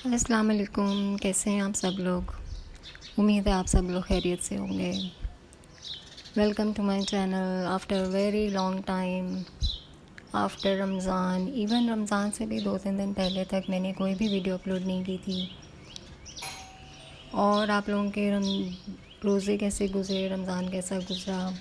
अस्सलाम वालेकुम। कैसे हैं आप सब लोग? उम्मीद है आप सब लोग खैरियत से होंगे। Welcome to my channel after very long time, after Ramzan. Even Ramzan से भी 2-3 दिन पहले तक मैंने कोई भी वीडियो अपलोड नहीं की थी। और आप लोगों के रोज़े कैसे गुज़रे, रमज़ान कैसा गुज़रा?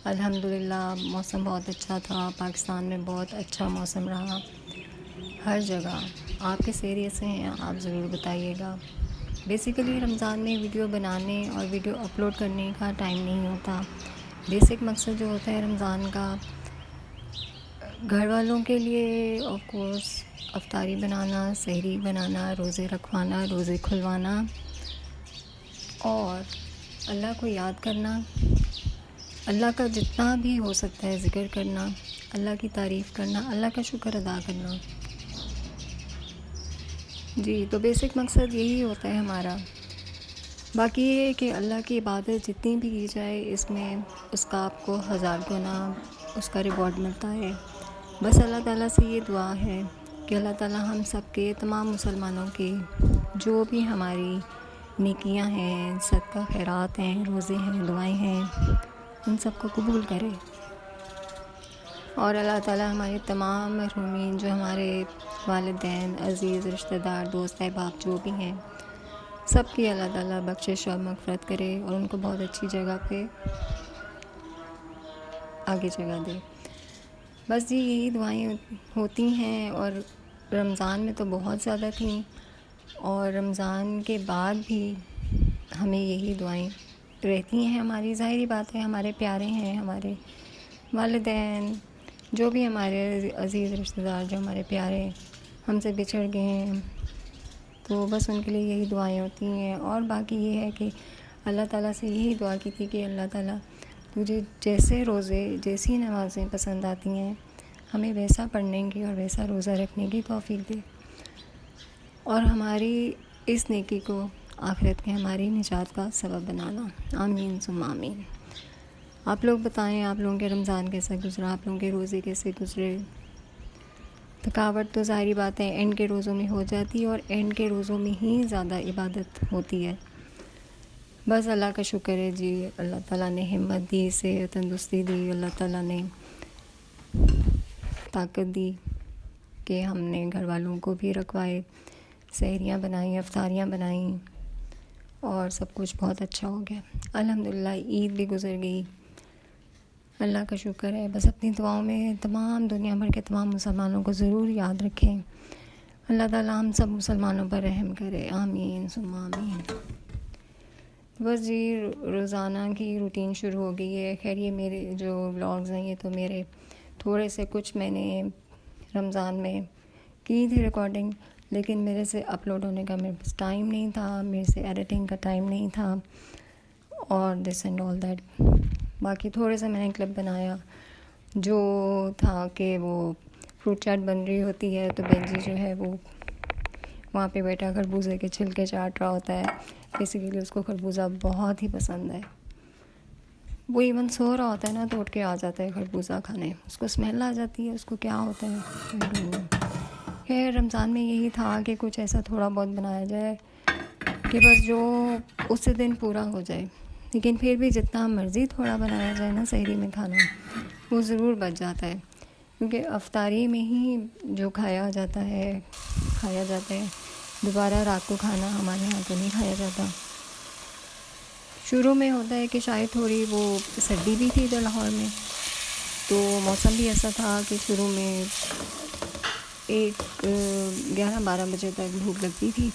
अल्हम्दुलिल्लाह मौसम बहुत अच्छा था। पाकिस्तान में बहुत अच्छा मौसम रहा हर जगह। आप किस एरिया से हैं आप ज़रूर बताइएगा। बेसिकली रमज़ान में वीडियो बनाने और वीडियो अपलोड करने का टाइम नहीं होता। बेसिक मकसद जो होता है रमज़ान का, घर वालों के लिए ऑफ कोर्स अफ्तारी बनाना, सहरी बनाना, रोज़े रखवाना, रोज़े खुलवाना और अल्लाह को याद करना, अल्लाह का जितना भी हो सकता है ज़िक्र करना, अल्लाह की तारीफ़ करना, अल्लाह का शुक्र अदा करना। जी, तो बेसिक मकसद यही होता है हमारा। बाकी ये है कि अल्लाह की इबादत जितनी भी की जाए, इसमें उसका आपको 1000 गुना उसका रिवॉर्ड मिलता है। बस अल्लाह ताला से ये दुआ है कि अल्लाह ताला हम सब के, तमाम मुसलमानों के जो भी हमारी नेकियां हैं, सदका खैरात हैं, रोज़े हैं, दुआएं हैं, उन सबको कबूल करे। और अल्लाह ताला हमारे तमाम मरहूमीन, जो हमारे वालिदैन, अज़ीज़, रिश्तेदार, दोस्त अहबाब जो भी हैं, सब की अल्लाह ताला बख्शिश और मग़फ़िरत करे और उनको बहुत अच्छी जगह पे आगे जगह दे। बस जी यही दुआएं होती हैं। और रमज़ान में तो बहुत ज़्यादा थी और रमज़ान के बाद भी हमें यही दुआएं रहती हैं हमारी। ज़ाहिरी बात है, हमारे प्यारे हैं, हमारे वालिदैन, जो भी हमारे अज़ीज़ रिश्तेदार जो हमारे प्यारे हमसे बिछड़ गए हैं, तो बस उनके लिए यही दुआएं होती हैं। और बाकी ये है कि अल्लाह ताला से यही दुआ की थी कि अल्लाह ताला तुझे जैसे रोज़े, जैसी नमाज़ें पसंद आती हैं, हमें वैसा पढ़ने की और वैसा रोज़ा रखने की तौफ़ीक दे और हमारी इस नेकी को आखिरत में हमारी निजात का सबब बनाना। आमीन सुम्मा आमीन। आप लोग बताएं, आप लोगों के रमज़ान कैसा गुज़रा, आप लोगों के रोज़े कैसे गुज़रे? थकावट तो ज़ाहिरी बात है एंड के रोज़ों में हो जाती है और एंड के रोज़ों में ही ज़्यादा इबादत होती है। बस अल्लाह का शुक्र है जी, अल्लाह ताला ने हिम्मत दी, सेहत तंदुरुस्ती दी, अल्लाह ताला ने ताकत दी कि हमने घर वालों को भी रखवाए, सहरियाँ बनाई, अफ्तारियाँ बनाई और सब कुछ बहुत अच्छा हो गया। अल्हम्दुलिल्लाह ईद भी गुज़र गई, अल्लाह का शुक्र है। बस अपनी दुआओं में तमाम दुनिया भर के तमाम मुसलमानों को ज़रूर याद रखें। अल्लाह ताला हम सब मुसलमानों पर रहम करे। आमीन सुम्मा आमीन। बस जी रोज़ाना की रूटीन शुरू हो गई है। खैर ये मेरे जो व्लॉग्स हैं, ये तो मेरे थोड़े से कुछ मैंने रमज़ान में की थी रिकॉर्डिंग, लेकिन मेरे से अपलोड होने का मेरे पास टाइम नहीं था, मेरे से एडिटिंग का टाइम नहीं था और दिस एंड ऑल दैट। बाकी थोड़े से मैंने क्लिप बनाया जो था कि वो फ्रूट चाट बन रही होती है तो बेंजी जो है वो वहाँ पे बैठा खरबूजे के छिलके चाट रहा होता है। बेसिकली उसको खरबूजा बहुत ही पसंद है। वो इवन सो रहा होता है ना तो उठ के आ जाता है खरबूजा खाने, उसको स्मेल आ जाती है, उसको क्या होता है। खैर रमज़ान में यही था कि कुछ ऐसा थोड़ा बहुत बनाया जाए कि बस जो उस दिन पूरा हो जाए। लेकिन फिर भी जितना मर्ज़ी थोड़ा बनाया जाए ना सहरी में खाना, वो ज़रूर बच जाता है, क्योंकि अफ्तारी में ही जो खाया जाता है दोबारा रात को खाना हमारे यहाँ तो नहीं खाया जाता। शुरू में होता है कि शायद थोड़ी वो सर्दी भी थी इधर लाहौर में, तो मौसम भी ऐसा था कि शुरू में 11-12 बजे तक भूख लगती थी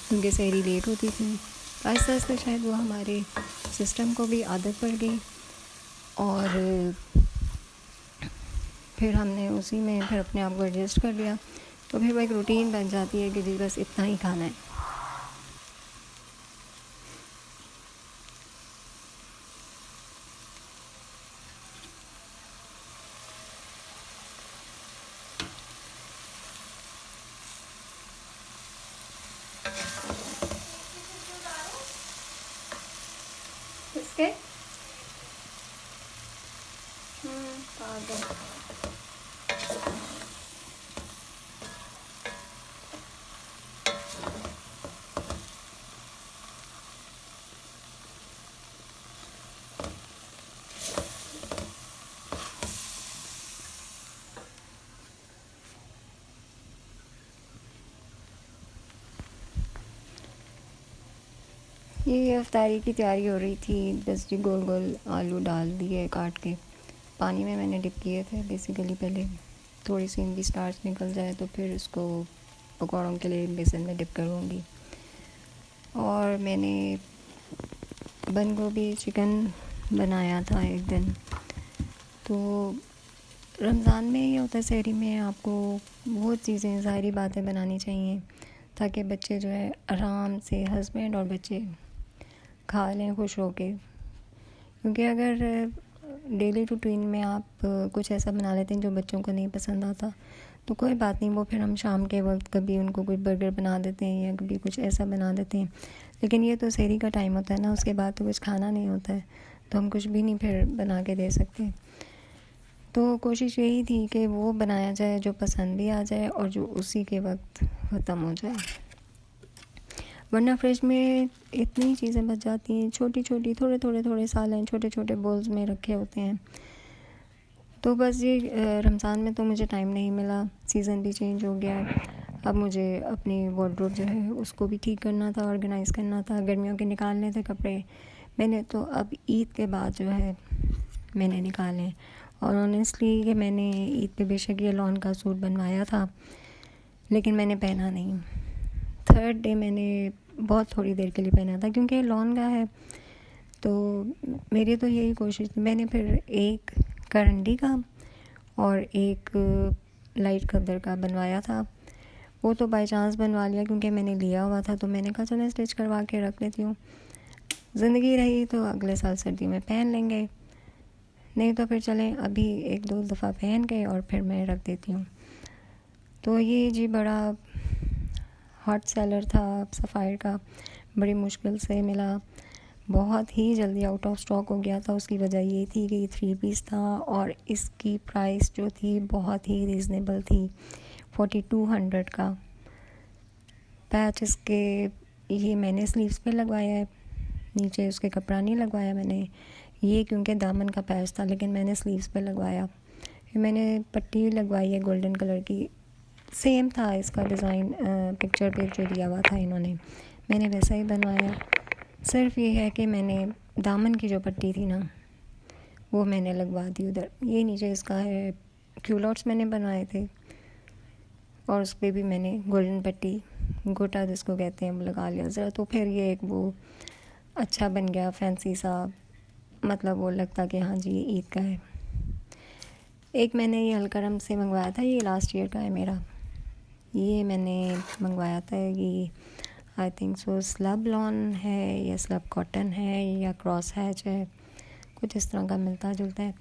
क्योंकि सहरी लेट होती थी। आहिस्ता आहिस्ता शायद वो हमारे सिस्टम को भी आदत पड़ गई और फिर हमने उसी में फिर अपने आप को एडजस्ट कर लिया। तो फिर वो एक रूटीन बन जाती है कि जी बस इतना ही खाना है। इसके पागल ये अफ्तारी की तैयारी हो रही थी, बस जी गोल गोल आलू डाल दिए काट के, पानी में मैंने डिप किए थे बेसिकली। पहले थोड़ी सी इनकी स्टार्च निकल जाए तो फिर इसको पकौड़ों के लिए बेसन में डिप करूँगी। और मैंने बंद गोभी चिकन बनाया था एक दिन। तो रमज़ान में ये होता है, सहरी में आपको बहुत चीज़ें, ज़ाहिरी बातें बनानी चाहिए ताकि बच्चे जो है आराम से, हस्बैंड और बच्चे खा लें खुश होके। क्योंकि अगर डेली रूटीन में आप कुछ ऐसा बना लेते हैं जो बच्चों को नहीं पसंद आता, तो कोई बात नहीं, वो फिर हम शाम के वक्त कभी उनको कोई बर्गर बना देते हैं या कभी कुछ ऐसा बना देते हैं। लेकिन ये तो सहरी का टाइम होता है ना, उसके बाद तो कुछ खाना नहीं होता है, तो हम कुछ भी नहीं फिर बना के दे सकते। तो कोशिश यही थी कि वो बनाया जाए जो पसंद भी आ जाए और जो उसी के वक्त ख़त्म हो जाए, वरना फ्रिज में इतनी चीज़ें बच जाती हैं, छोटी छोटी, थोड़े सालन छोटे छोटे बोल्स में रखे होते हैं। तो बस ये रमज़ान में तो मुझे टाइम नहीं मिला, सीज़न भी चेंज हो गया। अब मुझे अपनी वार्डरोब जो है उसको भी ठीक करना था, ऑर्गेनाइज़ करना था, गर्मियों के निकालने थे कपड़े। मैंने तो अब ईद के बाद जो है मैंने निकाले। और ऑनेस्टली कि मैंने ईद पे बेशक ये लॉन का सूट बनवाया था, लेकिन मैंने पहना नहीं। थर्ड डे मैंने बहुत थोड़ी देर के लिए पहना था, क्योंकि लॉन का है। तो मेरी तो यही कोशिश थी, मैंने फिर एक करंडी का और एक लाइट खद्दर का बनवाया था। वो तो बाय चांस बनवा लिया क्योंकि मैंने लिया हुआ था, तो मैंने कहा चलो स्टिच करवा के रख लेती हूँ, ज़िंदगी रही तो अगले साल सर्दी में पहन लेंगे, नहीं तो फिर चलें अभी एक दो दफ़ा पहन के और फिर मैं रख देती हूँ। तो ये जी बड़ा हॉट सेलर था सफ़ायर का, बड़ी मुश्किल से मिला, बहुत ही जल्दी आउट ऑफ स्टॉक हो गया था। उसकी वजह ये थी कि 3 पीस था और इसकी प्राइस जो थी बहुत ही रीज़नेबल थी, 4200 का। पैच इसके ये मैंने स्लीव्स पे लगवाया है, नीचे उसके कपड़ा नहीं लगवाया मैंने, ये क्योंकि दामन का पैच था, लेकिन मैंने स्लीव्स पे लगवाया। फिर मैंने पट्टी लगवाई है गोल्डन कलर की, सेम था इसका डिज़ाइन पिक्चर पे जो दिया हुआ था इन्होंने, मैंने वैसा ही बनवाया। सिर्फ ये है कि मैंने दामन की जो पट्टी थी ना वो मैंने लगवा दी उधर। ये नीचे इसका है, क्यूलॉट्स मैंने बनवाए थे और उस पर भी मैंने गोल्डन पट्टी, गोटा जिसको कहते हैं, वो लगा लिया ज़रा। तो फिर ये एक वो अच्छा बन गया, फैंसी सा, मतलब वो लगता कि हाँ जी ये ईद का है। एक मैंने ये अलकरम से मंगवाया था, ये लास्ट ईयर का है मेरा, ये मैंने मंगवाया था, ये I think so slub lawn है या स्लब कॉटन है या क्रॉस हैच है, कुछ इस तरह का मिलता जुलता है।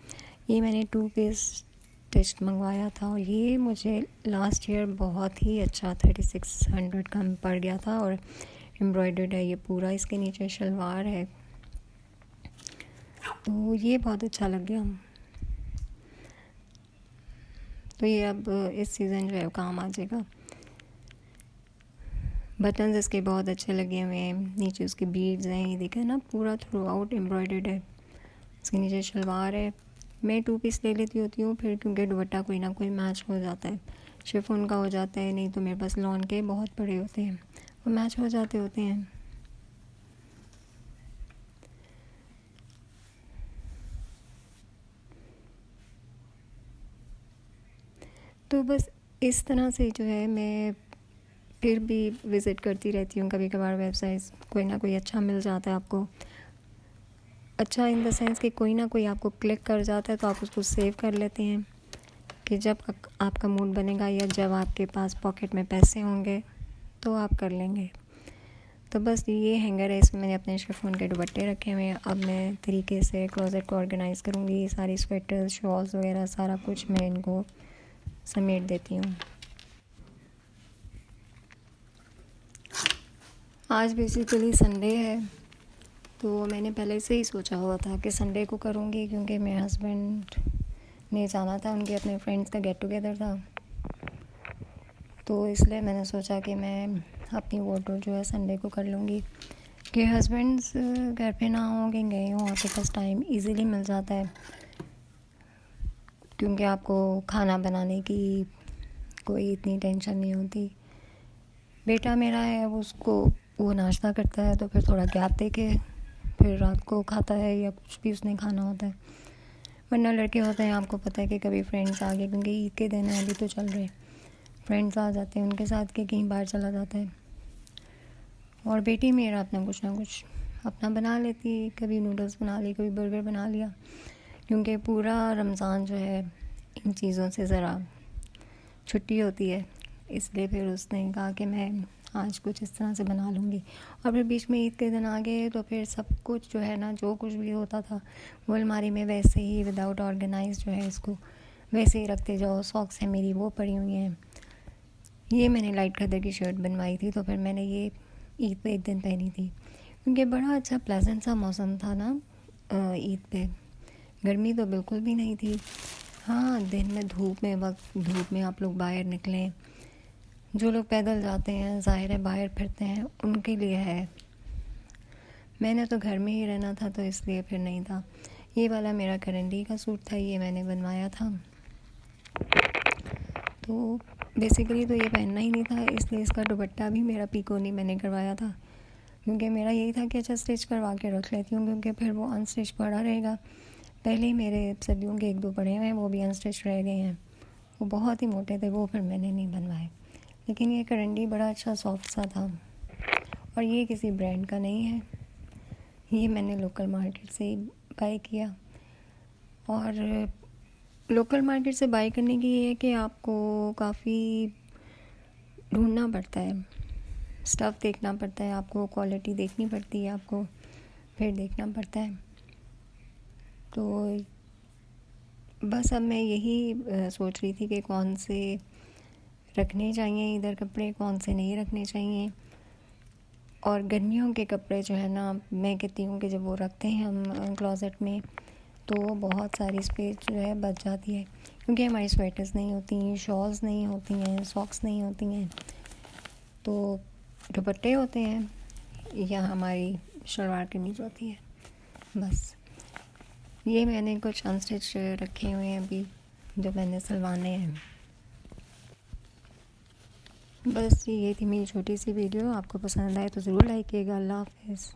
ये मैंने 2 पीस स्टिच मंगवाया था और ये मुझे लास्ट ईयर बहुत ही अच्छा 3600 का पड़ गया था। और एम्ब्रॉयडर्ड है ये पूरा, इसके नीचे शलवार है, तो ये बहुत अच्छा लग गया। तो ये अब इस सीज़न जो है काम आ जाएगा। बटन्स इसके बहुत अच्छे लगे हुए हैं, नीचे उसके बीड्स हैं, ये देखा ना पूरा थ्रू आउट एम्ब्रॉयडर्ड है। इसके नीचे शलवार है। मैं 2 पीस ले लेती होती हूँ फिर, क्योंकि दुपट्टा कोई ना कोई मैच हो जाता है, शिफॉन का हो जाता है, नहीं तो मेरे पास लॉन के बहुत बड़े होते हैं, वो मैच हो जाते होते हैं। तो बस इस तरह से जो है मैं फिर भी विज़िट करती रहती हूँ, कभी कभार वेबसाइट्स, कोई ना कोई अच्छा मिल जाता है आपको। अच्छा इन द सेंस कि कोई ना कोई आपको क्लिक कर जाता है तो आप उसको सेव कर लेते हैं कि जब आपका मूड बनेगा या जब आपके पास पॉकेट में पैसे होंगे तो आप कर लेंगे। तो बस ये हैंगर है, इसमें मैंने अपने शिफॉन के दुपट्टे रखे हुए हैं। अब मैं तरीके से क्लोज़ेट को ऑर्गेनाइज़ करूँगी, सारी स्वेटर्स, शॉल्स वगैरह सारा कुछ मैं इनको समेट देती हूँ। आज बेसिकली संडे है, तो मैंने पहले से ही सोचा हुआ था कि संडे को करूँगी, क्योंकि मेरे हस्बैंड ने जाना था, उनके अपने फ्रेंड्स का गेट टुगेदर था, तो इसलिए मैंने सोचा कि मैं अपनी वार्डरोब जो है संडे को कर लूँगी कि हस्बैंड्स घर पे ना हों कि गए हों, आपके पास टाइम इजीली मिल जाता है, क्योंकि आपको खाना बनाने की कोई इतनी टेंशन नहीं होती। बेटा मेरा है, उसको वो नाश्ता करता है तो फिर थोड़ा गैप दे के फिर रात को खाता है या कुछ भी उसने खाना होता है। वरना लड़के होते हैं, आपको पता है कि कभी फ्रेंड्स आ गए, क्योंकि ईद के दिन अभी तो चल रहे, फ्रेंड्स आ जाते हैं उनके साथ के कहीं बाहर चला जाता है। और बेटी मेरा अपना कुछ ना कुछ अपना बना लेती है, कभी नूडल्स बना ली, कभी बर्गर बना लिया, क्योंकि पूरा रमज़ान जो है इन चीज़ों से ज़रा छुट्टी होती है, इसलिए फिर उसने कहा कि मैं आज कुछ इस तरह से बना लूँगी। और फिर बीच में ईद के दिन आ गए तो फिर सब कुछ जो है ना, जो कुछ भी होता था वो अलमारी में वैसे ही विदाउट ऑर्गेनाइज जो है इसको वैसे ही रखते जाओ। सॉक्स हैं मेरी वो पड़ी हुई हैं, ये मैंने लाइट कलर की शर्ट बनवाई थी तो फिर मैंने ये ईद पे एक दिन पहनी थी, क्योंकि बड़ा अच्छा प्लेजेंट सा मौसम था ना ईद पे, गर्मी तो बिल्कुल भी नहीं थी। हाँ, दिन में धूप में आप लोग बाहर निकलें, जो लोग पैदल जाते हैं ज़ाहिर है बाहर फिरते हैं उनके लिए है, मैंने तो घर में ही रहना था तो इसलिए फिर नहीं था। ये वाला मेरा करंडी का सूट था, ये मैंने बनवाया था, तो बेसिकली तो ये पहनना ही नहीं था, इसलिए इसका दुपट्टा भी मेरा पीकोनी मैंने करवाया था, क्योंकि मेरा यही था कि अच्छा स्टिच करवा के रख लेती हूँ, क्योंकि फिर वो अनस्टिच पड़ा रहेगा। पहले ही मेरे सर्दियों के 1-2 पड़े हुए हैं, वो भी अनस्टिच रह गए हैं, वो बहुत ही मोटे थे, वो फिर मैंने नहीं बनवाए। लेकिन ये करंडी बड़ा अच्छा सॉफ्ट सा था, और ये किसी ब्रांड का नहीं है, ये मैंने लोकल मार्केट से ही बाय किया। और लोकल मार्केट से बाय करने की ये है कि आपको काफ़ी ढूंढना पड़ता है, स्टफ़ देखना पड़ता है, आपको क्वालिटी देखनी पड़ती है, आपको फिर देखना पड़ता है। तो बस अब मैं यही सोच रही थी कि कौन से रखने चाहिए इधर कपड़े, कौन से नहीं रखने चाहिए। और गर्मियों के कपड़े जो है ना, मैं कहती हूँ कि जब वो रखते हैं हम क्लोज़ेट में तो बहुत सारी स्पेस जो है बच जाती है, क्योंकि हमारी स्वेटर्स नहीं होती, शॉल्स नहीं होती हैं, सॉक्स नहीं होती हैं, तो दुपट्टे होते हैं या हमारी शलवार कमीज होती है। बस ये मैंने कुछ अनस्टिच रखे हुए हैं अभी जो मैंने सिलवाने हैं। बस ये थी मेरी छोटी सी वीडियो, आपको पसंद आए तो ज़रूर लाइक कीजिएगा। अल्लाह हाफ़िज़।